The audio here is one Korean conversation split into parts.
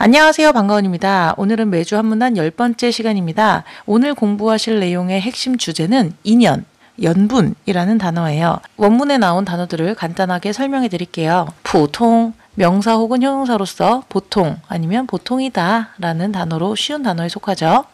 안녕하세요. 방가원입니다. 오늘은 매주 한문단 10번째 시간입니다. 오늘 공부하실 내용의 핵심 주제는 인연, 연분이라는 단어예요. 원문에 나온 단어들을 간단하게 설명해 드릴게요. 보통, 명사 혹은 형용사로서 보통 아니면 보통이다 라는 단어로 쉬운 단어에 속하죠.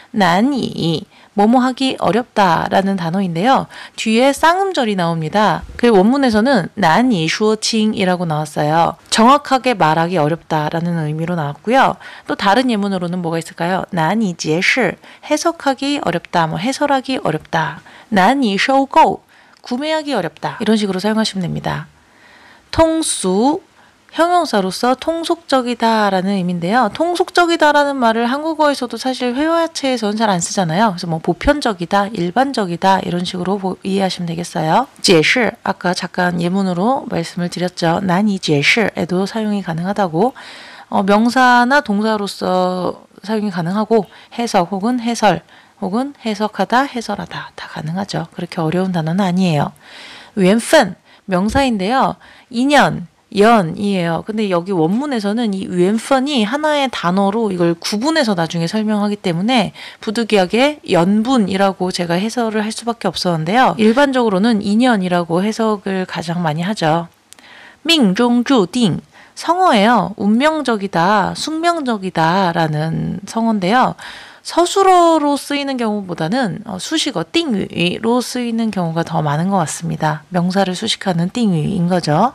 난이, 뭐뭐 하기 어렵다 라는 단어인데요. 뒤에 쌍음절이 나옵니다. 그 원문에서는 난이 슈어칭이라고 나왔어요. 정확하게 말하기 어렵다 라는 의미로 나왔고요. 또 다른 예문으로는 뭐가 있을까요? 난이 제시, 해석하기 어렵다, 해설하기 어렵다. 난이 쇼고, 구매하기 어렵다. 이런 식으로 사용하시면 됩니다. 통수, 형용사로서 통속적이다 라는 의미인데요. 통속적이다 라는 말을 한국어에서도 사실 회화체에서는 잘 안 쓰잖아요. 그래서 보편적이다, 일반적이다 이런 식으로 이해하시면 되겠어요. 제시, 아까 잠깐 예문으로 말씀을 드렸죠. 난이 제시에도 사용이 가능하다고. 명사나 동사로서 사용이 가능하고 해석 혹은 해설 혹은 해석하다, 해설하다 다 가능하죠. 그렇게 어려운 단어는 아니에요. 웬펀, 명사인데요. 인연, 연이에요. 근데 여기 원문에서는 이 웬펀이 하나의 단어로 이걸 구분해서 나중에 설명하기 때문에 부득이하게 연분이라고 제가 해설을 할 수밖에 없었는데요. 일반적으로는 인연이라고 해석을 가장 많이 하죠.命中注定, 성어예요. 운명적이다, 숙명적이다 라는 성어인데요. 서술어로 쓰이는 경우보다는 수식어, 띵위로 쓰이는 경우가 더 많은 것 같습니다. 명사를 수식하는 띵위인 거죠.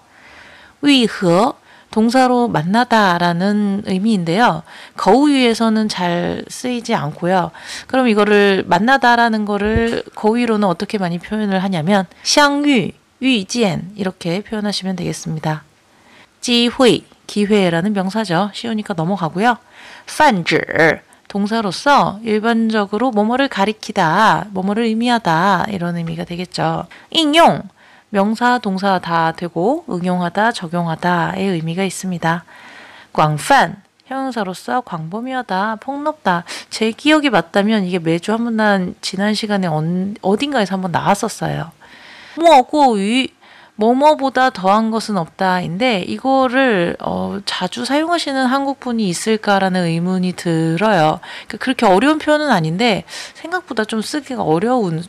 위허, 동사로 만나다 라는 의미인데요. 거우위에서는 잘 쓰이지 않고요. 그럼 이거를 만나다 라는 거를 거우위로는 어떻게 많이 표현을 하냐면相遇, 遇见 이렇게 표현하시면 되겠습니다. 机会, 기회라는 명사죠. 쉬우니까 넘어가고요. 泛指, 동사로서 일반적으로 뭐뭐를 가리키다, 뭐뭐를 의미하다 이런 의미가 되겠죠.應用, 명사, 동사 다 되고 응용하다, 적용하다의 의미가 있습니다. 광泛, 형용사로서 광범위하다, 폭넓다. 제 기억이 맞다면 이게 매주 한문단 지난 시간에 어딘가에서 한번 나왔었어요. 뭐고유, 뭐뭐보다 더한 것은 없다인데 이거를 자주 사용하시는 한국분이 있을까라는 의문이 들어요. 그렇게 어려운 표현은 아닌데 생각보다 좀 쓰기가 어려운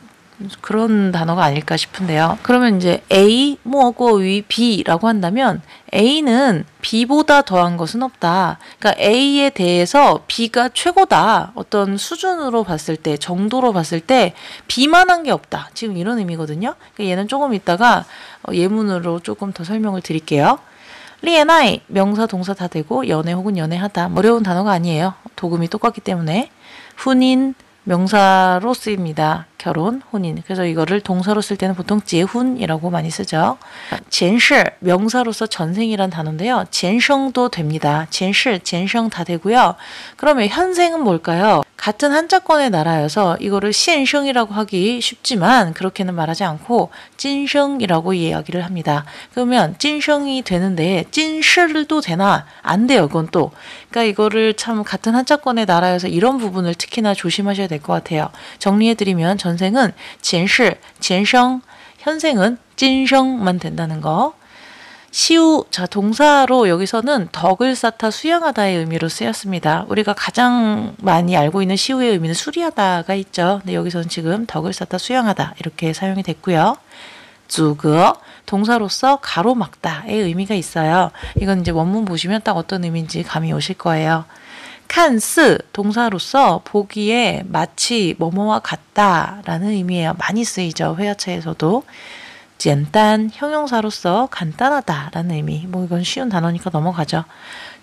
그런 단어가 아닐까 싶은데요. 그러면 이제 A 뭐고 위 B라고 한다면 A는 B보다 더한 것은 없다. 그러니까 A에 대해서 B가 최고다. 어떤 수준으로 봤을 때, 정도로 봤을 때 B만한 게 없다. 지금 이런 의미거든요. 그러니까 얘는 조금 이따가 예문으로 조금 더 설명을 드릴게요. 리에나이, 명사, 동사 다 되고 연애 혹은 연애하다. 어려운 단어가 아니에요. 도금이 똑같기 때문에. 훈인, 명사로 쓰입니다. 결혼, 혼인. 그래서 이거를 동사로 쓸 때는 보통 재훈이라고 많이 쓰죠. 前世, 명사로서 전생이란 단어인데요. 前生도 됩니다. 前世, 前生 다 되고요. 그러면 현생은 뭘까요? 같은 한자권의 나라여서 이거를 现生이라고 하기 쉽지만 그렇게는 말하지 않고 今生이라고 이야기를 합니다. 그러면 今生이 되는데 今世도 되나? 안 돼요. 그건 또. 그러니까 이거를 참 같은 한자권의 나라여서 이런 부분을 특히나 조심하셔야 될 것 같아요. 정리해드리면 전생은 前世, 前生, 현생은 今生만 된다는 거. 시우, 자 동사로 여기서는 덕을 쌓다, 수양하다의 의미로 쓰였습니다. 우리가 가장 많이 알고 있는 시우의 의미는 수리하다가 있죠. 근데 여기서는 지금 덕을 쌓다, 수양하다 이렇게 사용이 됐고요. 주거, 동사로서 가로막다의 의미가 있어요. 이건 이제 원문 보시면 딱 어떤 의미인지 감이 오실 거예요. 칸스, 동사로서 보기에 마치 뭐뭐와 같다라는 의미예요. 많이 쓰이죠. 회화체에서도. 简单, 형용사로서 간단하다라는 의미. 이건 쉬운 단어니까 넘어가죠.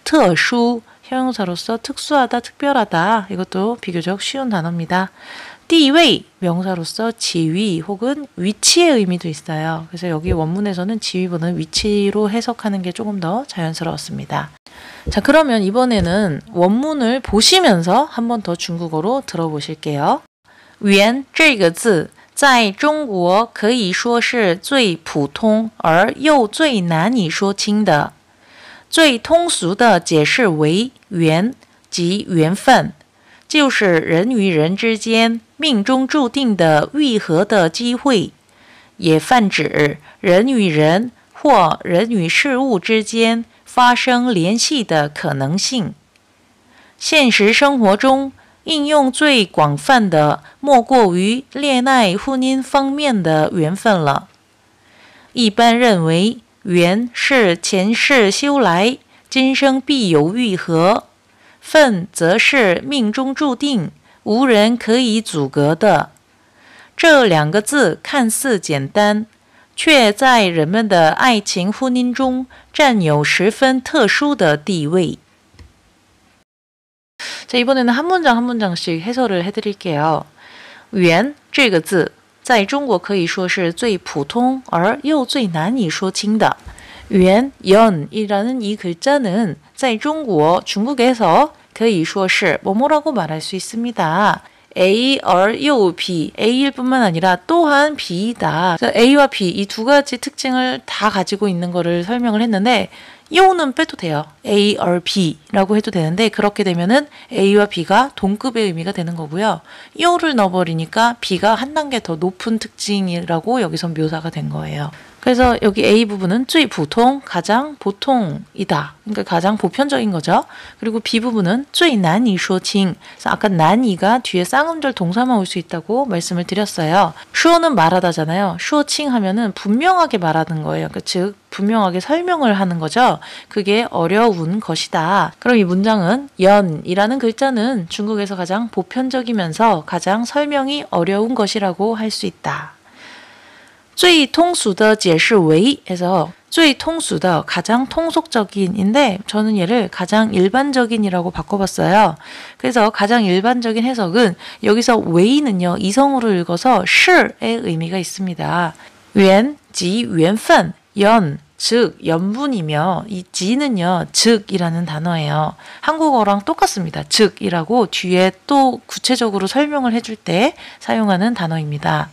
特殊, 형용사로서 특수하다, 특별하다. 이것도 비교적 쉬운 단어입니다. 地位, 명사로서 지위 혹은 위치의 의미도 있어요. 그래서 여기 원문에서는 지위보다는 위치로 해석하는 게 조금 더 자연스러웠습니다. 자, 그러면 이번에는 원문을 보시면서 한 번 더 중국어로 들어보실게요. 缘这个字在中国可以说是最普通而又最难以说清的。最通俗的解释为缘，即缘分，就是人与人之间命中注定的遇合的机会，也泛指人与人或人与事物之间发生联系的可能性。现实生活中应用最广泛的莫过于恋爱婚姻方面的缘分了。一般认为，缘是前世修来，今生必有遇合，份则是命中注定，无人可以阻隔的。这两个字看似简单，却在人们的爱情婚姻中占有十分特殊的地位。 자, 이번에는 한 문장 한 문장씩 해설을 해드릴게요. 缘这个字在中国可以说是最普通而又最难以说清的。缘 연이라는 이 글자는 在中国 중국에서 可以说是 뭐뭐라고 말할 수 있습니다. A, R, 요, B, A일 뿐만 아니라 또한 B이다. A와 B 이 두 가지 특징을 다 가지고 있는 거를 설명을 했는데 요는 빼도 돼요. A, R, B라고 해도 되는데 그렇게 되면은 A와 B가 동급의 의미가 되는 거고요. 요를 넣어버리니까 B가 한 단계 더 높은 특징이라고 여기서 묘사가 된 거예요. 그래서 여기 A 부분은 最普通, 가장 보통이다. 그러니까 가장 보편적인 거죠. 그리고 B 부분은 最难以说清. 그래서 아까 난이가 뒤에 쌍음절 동사만 올 수 있다고 말씀을 드렸어요. 슈어는 말하다잖아요. 슈어칭 하면은 분명하게 말하는 거예요. 그러니까 즉 분명하게 설명을 하는 거죠. 그게 어려운 것이다. 그럼 이 문장은 연이라는 글자는 중국에서 가장 보편적이면서 가장 설명이 어려운 것이라고 할 수 있다. 最通俗的解释为 해서 最通俗的 가장 통속적인인데 저는 얘를 가장 일반적인이라고 바꿔봤어요. 그래서 가장 일반적인 해석은 여기서 웨이는요 이성으로 읽어서 是의 의미가 있습니다. 缘, 지, 缘分, 연, 즉 연분이며 이 지는요 즉이라는 단어예요. 한국어랑 똑같습니다. 즉이라고 뒤에 또 구체적으로 설명을 해줄 때 사용하는 단어입니다.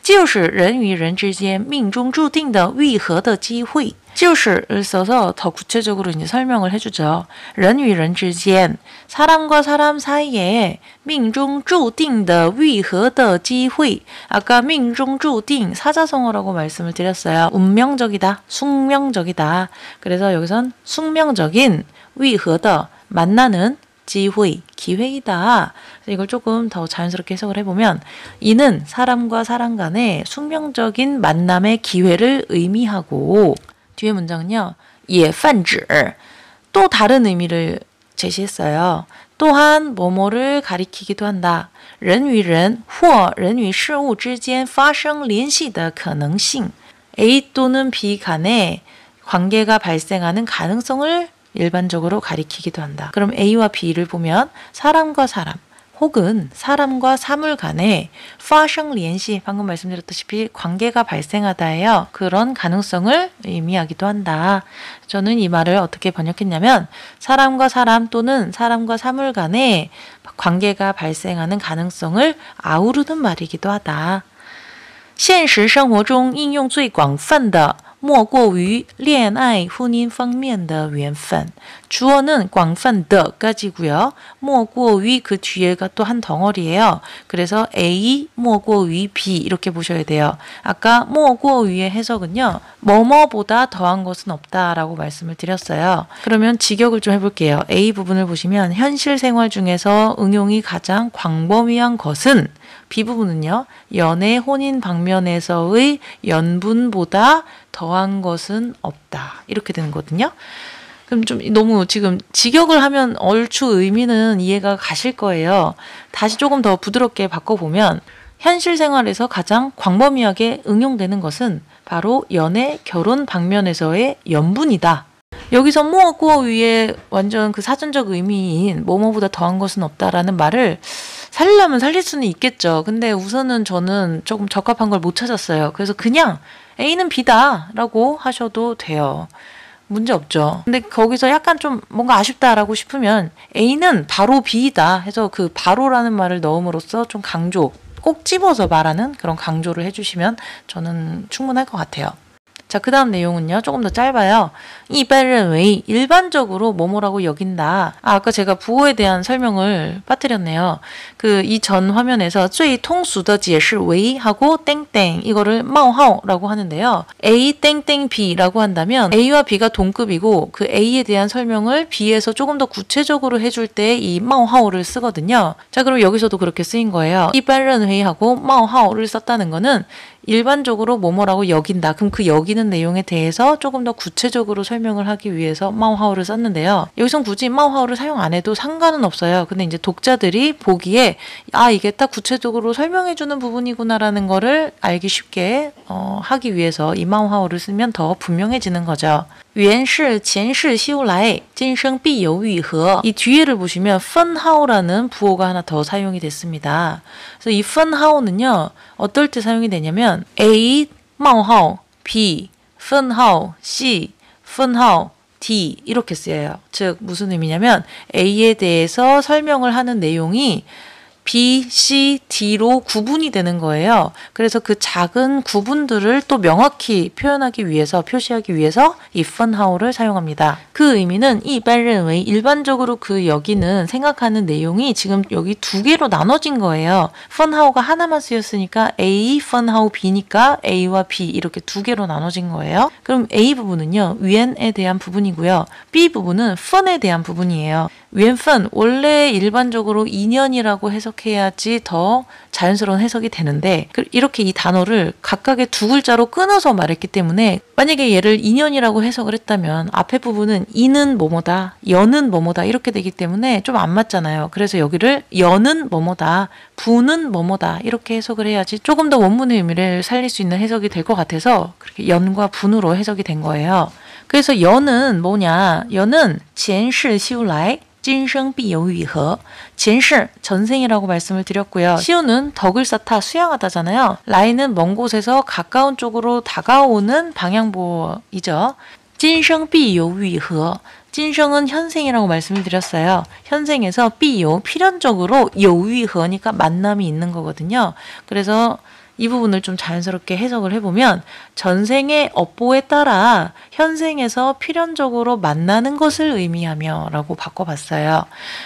就是人与人之间命中注定的愈合的机会. 就是을 써서 더 구체적으로 이제 설명을 해주죠. 人与人之间 사람과 사람 사이에 命中注定的愈合的机会. 아까 命中注定 사자성어라고 말씀을 드렸어요. 운명적이다, 숙명적이다. 그래서 여기선 숙명적인 愈合的 만나는 机会, 기회이다. 이걸 조금 더 자연스럽게 해석을 해보면 이는 사람과 사람 간의 숙명적인 만남의 기회를 의미하고 뒤에 문장은요. 也泛指 또 다른 의미를 제시했어요. 또한 뭐뭐를 가리키기도 한다. 人与人或人与事物之间发生联系的可能性 A 또는 B 간에 관계가 발생하는 가능성을 일반적으로 가리키기도 한다. 그럼 A와 B를 보면 사람과 사람 혹은 사람과 사물 간에 发生联系 방금 말씀드렸다시피 관계가 발생하다예요. 그런 가능성을 의미하기도 한다. 저는 이 말을 어떻게 번역했냐면 사람과 사람 또는 사람과 사물 간에 관계가 발생하는 가능성을 아우르는 말이기도 하다. 现实生活中应用最广泛的莫过于恋爱婚姻方面的缘分. 주어는 广泛的까지고요. 莫过于 그 뒤에가 또 한 덩어리예요. 그래서 A, 莫过于 B 이렇게 보셔야 돼요. 아까 莫过于의 해석은요. 뭐뭐보다 더한 것은 없다라고 말씀을 드렸어요. 그러면 직역을 좀 해볼게요. A 부분을 보시면 현실 생활 중에서 응용이 가장 광범위한 것은 B 부분은요. 연애, 혼인 방면에서의 연분보다 더한 것은 없다. 이렇게 되는 거거든요. 그럼 좀 너무 지금 직역을 하면 얼추 의미는 이해가 가실 거예요. 다시 조금 더 부드럽게 바꿔보면 현실 생활에서 가장 광범위하게 응용되는 것은 바로 연애, 결혼 방면에서의 연분이다. 여기서 뭐고 위에 완전 그 사전적 의미인 뭐뭐보다 더한 것은 없다라는 말을 살리려면 살릴 수는 있겠죠. 근데 우선은 저는 조금 적합한 걸 못 찾았어요. 그래서 그냥 A는 B다 라고 하셔도 돼요. 문제 없죠. 근데 거기서 약간 좀 뭔가 아쉽다라고 싶으면 A는 바로 B다 해서 그 바로라는 말을 넣음으로써 좀 강조, 꼭 집어서 말하는 그런 강조를 해주시면 저는 충분할 것 같아요. 자, 그 다음 내용은요. 조금 더 짧아요. 一般认为 일반적으로 뭐뭐라고 여긴다. 아까 제가 부호에 대한 설명을 빠뜨렸네요. 그 이 전 화면에서 最通俗的解释为 하고 땡땡 이거를 冒号라고 하는데요. A 땡땡 B라고 한다면 A와 B가 동급이고 그 A에 대한 설명을 B에서 조금 더 구체적으로 해줄 때 이 冒号를 쓰거든요. 자, 그럼 여기서도 그렇게 쓰인 거예요. 一般认为 하고 冒号를 썼다는 거는 일반적으로 뭐뭐라고 여긴다. 그럼 그 여기는 내용에 대해서 조금 더 구체적으로 설명을 하기 위해서 冒号를 썼는데요. 여기선 굳이 冒号를 사용 안 해도 상관은 없어요. 근데 이제 독자들이 보기에 아, 이게 딱 구체적으로 설명해주는 부분이구나라는 거를 알기 쉽게 하기 위해서 이 冒号를 쓰면 더 분명해지는 거죠. 原是前世修来今生必有与合. 이 뒤에를 보시면 分号라는 부호가 하나 더 사용이 됐습니다. 그래서 이 分号는요. 어떨 때 사용이 되냐면 A 冒号 B 分号 C 分号 D 이렇게 쓰여요. 즉 무슨 의미냐면 A에 대해서 설명을 하는 내용이 B, C, D로 구분이 되는 거예요. 그래서 그 작은 구분들을 또 명확히 표현하기 위해서, 표시하기 위해서 이 分号를 사용합니다. 그 의미는 一般认为 일반적으로 그 여기는 생각하는 내용이 지금 여기 두 개로 나눠진 거예요. 分号가 하나만 쓰였으니까 A, 分号 B니까 A와 B 이렇게 두 개로 나눠진 거예요. 그럼 A 부분은요, 缘에 대한 부분이고요. B 부분은 分에 대한 부분이에요. 缘分 원래 일반적으로 인연이라고 해석해야지 더 자연스러운 해석이 되는데 이렇게 이 단어를 각각의 두 글자로 끊어서 말했기 때문에 만약에 얘를 인연이라고 해석을 했다면 앞에 부분은 이는 뭐뭐다, 여는 뭐뭐다 이렇게 되기 때문에 좀 안 맞잖아요. 그래서 여기를 여는 뭐뭐다, 부는 뭐뭐다 이렇게 해석을 해야지 조금 더 원문의 의미를 살릴 수 있는 해석이 될 것 같아서 그렇게 연과 분으로 해석이 된 거예요. 그래서 여는 뭐냐? 여는 前世修来 今生必有与合. 前世 전생이라고 말씀을 드렸고요. 시우는 덕을 쌓다 수양하다잖아요. 라이는 먼 곳에서 가까운 쪽으로 다가오는 방향보이죠. 今生必有与合. 今生은 현생이라고 말씀을 드렸어요. 현생에서 必有 필연적으로 有与合니까 만남이 있는 거거든요. 그래서 이 부분을 좀 자연스럽게 해석을 해보면 전생의 업보에 따라 현생에서 필연적으로 만나는 것을 의미하며 라고 바꿔봤어요.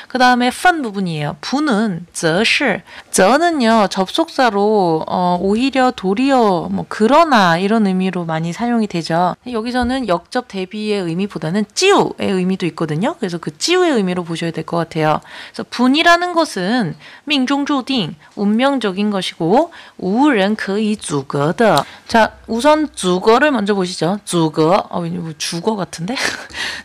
그 다음에 分 부분이에요. 부는 则是, 则는요 접속사로 오히려 도리어 뭐 그러나 이런 의미로 많이 사용이 되죠. 여기서는 역접 대비의 의미보다는 基우의 의미도 있거든요. 그래서 그 基우의 의미로 보셔야 될 것 같아요. 그래서 분이라는 것은 命中注定 운명적인 것이고 无人可以阻隔的. 자, 우선 阻隔를 먼저 보시죠. 阻隔, 주거 같은데?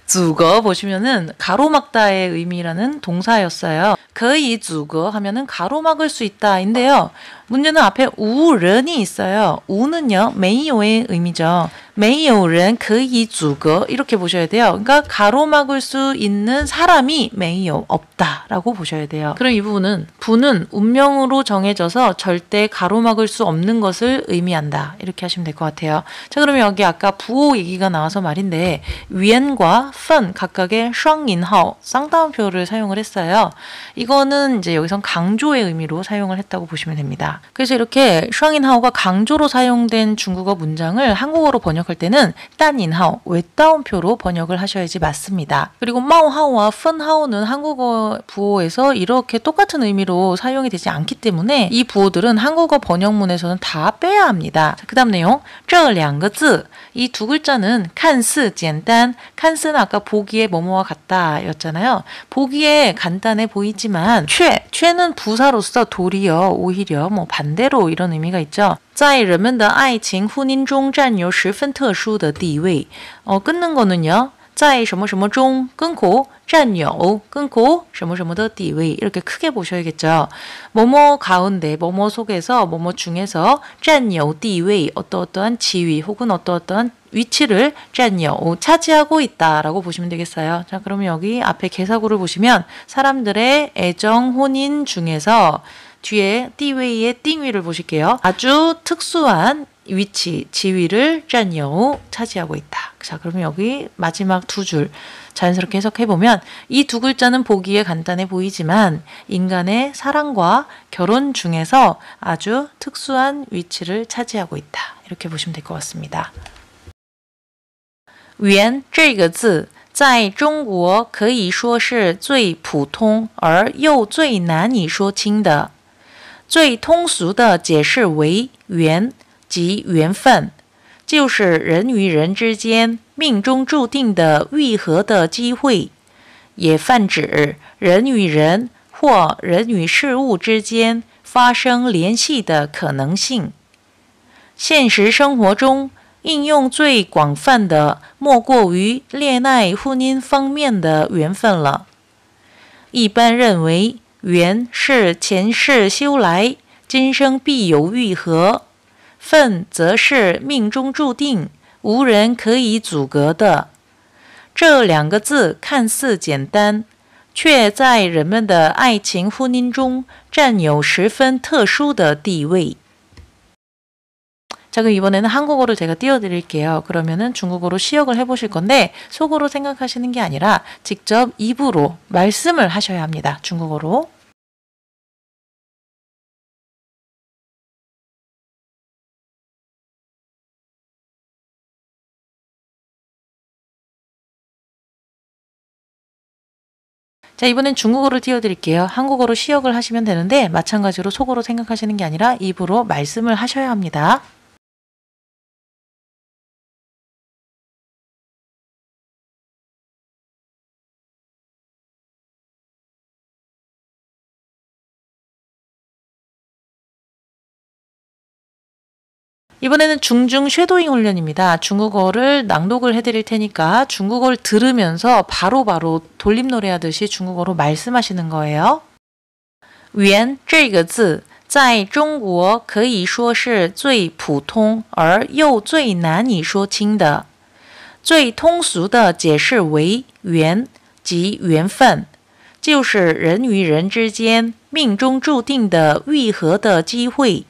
阻隔 보시면은 가로막다의 의미라는 동사였어요. 可以阻隔 하면은 가로막을 수 있다인데요. 문제는 앞에 无人이 있어요. 无는요, 没有의 의미죠. 没有人可以阻隔 이렇게 보셔야 돼요. 그러니까 가로막을 수 있는 사람이 没有 없다라고 보셔야 돼요. 그럼 이 부분은 부는 운명으로 정해져서 절대 가로막을 수 없는 것을 의미한다. 이렇게 하시면 될 것 같아요. 자, 그러면 여기 아까 부호 얘기가 나와서 말인데 缘과 分 각각의 双引号 쌍따옴표를 사용을 했어요. 이거는 이제 여기선 강조의 의미로 사용을 했다고 보시면 됩니다. 그래서 이렇게 双引号가 강조로 사용된 중국어 문장을 한국어로 번역할 때는 单引号 외따옴표로 번역을 하셔야지 맞습니다. 그리고 冒号와 分号는 한국어 부호에서 이렇게 똑같은 의미로 사용이 되지 않기 때문에 이 부호들은 한국어 번역문에서는 다 빼야 합니다. 그 다음 내용 这两个字 이 두 글자는 看似简单 看似는 아까 보기에 뭐뭐와 같다 였잖아요. 보기에 간단해 보이지만 却는 부사로서 도리어 오히려 뭐 반대로 이런 의미가 있죠. 在人们的爱情婚姻中占有十分特殊的地位. 끊는 거는요. 在什么什么中 끊고 占有 끊고 什么什么的地位 이렇게 크게 보셔야겠죠. 뭐뭐 가운데 뭐뭐 속에서 뭐뭐 중에서 占有地位 어떠어떠한 지위 혹은 어떠어떠한 위치를 占有 차지하고 있다라고 보시면 되겠어요. 자, 그러면 여기 앞에 개사구를 보시면 사람들의 애정 혼인 중에서 뒤에 띠웨이의 띵위를 보실게요. 아주 특수한 위치, 지위를 占有 차지하고 있다. 자, 그러면 여기 마지막 두 줄 자연스럽게 해석해보면 이 두 글자는 보기에 간단해 보이지만 인간의 사랑과 결혼 중에서 아주 특수한 위치를 차지하고 있다. 이렇게 보시면 될 것 같습니다. 缘这个字在中国可以说是最普通而又最难以说清的。最通俗的解释为缘即缘分，就是人与人之间命中注定的愈合的机会，也泛指人与人或人与事物之间发生联系的可能性。现实生活中应用最广泛的莫过于恋爱婚姻方面的缘分了。一般认为，缘是前世修来，今生必有愈合，分则是命中注定，无人可以阻隔的。这两个字看似简单，却在人们的爱情婚姻中占有十分特殊的地位。 자, 그럼 이번에는 한국어로 제가 띄워드릴게요. 그러면은 중국어로 시역을 해보실 건데 속으로 생각하시는 게 아니라 직접 입으로 말씀을 하셔야 합니다. 중국어로. 자, 이번엔 중국어로 띄워드릴게요. 한국어로 시역을 하시면 되는데 마찬가지로 속으로 생각하시는 게 아니라 입으로 말씀을 하셔야 합니다. 이번에는 중중 쉐도잉 훈련입니다. 중국어를 낭독을 해드릴 테니까 중국어를 들으면서 바로바로 돌림 노래하듯이 중국어로 말씀하시는 거예요. 缘这个字在中国可以说是最普通而又最难以说清的。最通俗的解释为缘即缘分，就是人与人之间命中注定的愈合的机会，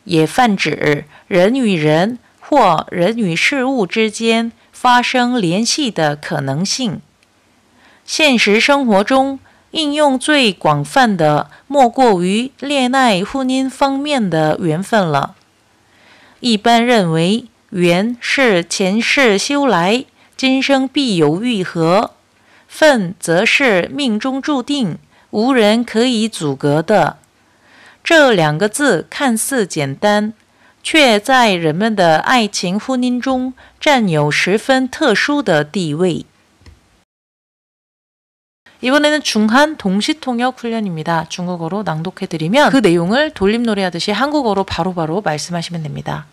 也泛指人与人或人与事物之间发生联系的可能性。现实生活中应用最广泛的莫过于恋爱婚姻方面的缘分了。一般认为，缘是前世修来，今生必有愈合，分则是命中注定，无人可以阻隔的。这两个字看似简单，却在人们的爱情婚姻中占有十分特殊的地位。 이번에는 중한 동시통역 훈련입니다. 중국어로 낭독해드리면 그 내용을 돌림 노래하듯이 한국어로 바로바로 말씀하시면 됩니다.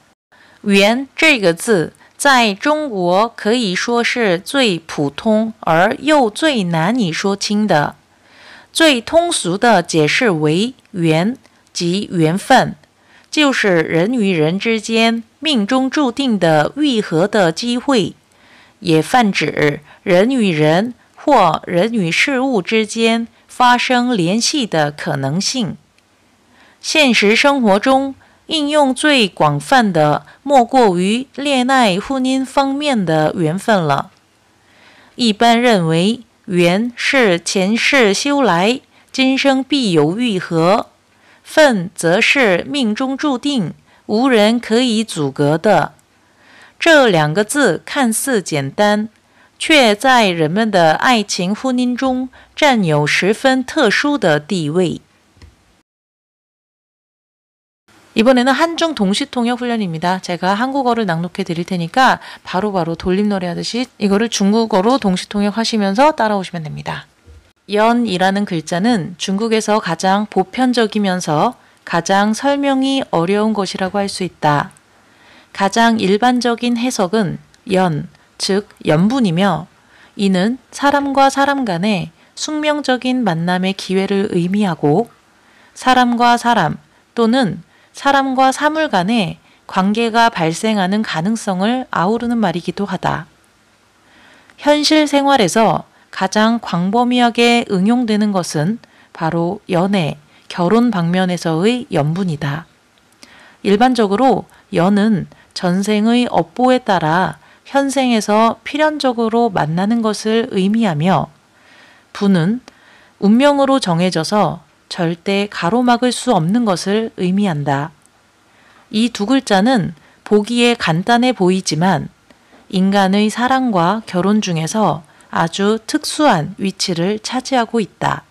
缘这个字在中国可以说是最普通而又最难以说清的。最通俗的解释为缘即缘分，就是人与人之间命中注定的愈合的机会，也泛指人与人或人与事物之间发生联系的可能性。现实生活中应用最广泛的莫过于恋爱婚姻方面的缘分了。一般认为，缘是前世修来，今生必有愈合，分则是命中注定，无人可以阻隔的。这两个字看似简单，却在人们的爱情婚姻中占有十分特殊的地位。 이번에는 한중 동시통역 훈련입니다. 제가 한국어를 낭독해 드릴 테니까 바로바로 돌림 노래하듯이 이거를 중국어로 동시통역 하시면서 따라오시면 됩니다. 연이라는 글자는 중국에서 가장 보편적이면서 가장 설명이 어려운 것이라고 할 수 있다. 가장 일반적인 해석은 연, 즉 연분이며 이는 사람과 사람 간의 숙명적인 만남의 기회를 의미하고 사람과 사람 또는 사람과 사물 간의 관계가 발생하는 가능성을 아우르는 말이기도 하다. 현실 생활에서 가장 광범위하게 응용되는 것은 바로 연애, 결혼 방면에서의 연분이다. 일반적으로 연은 전생의 업보에 따라 현생에서 필연적으로 만나는 것을 의미하며 분은 운명으로 정해져서 절대 가로막을 수 없는 것을 의미한다. 이 두 글자는 보기에 간단해 보이지만 인간의 사랑과 결혼 중에서 아주 특수한 위치를 차지하고 있다.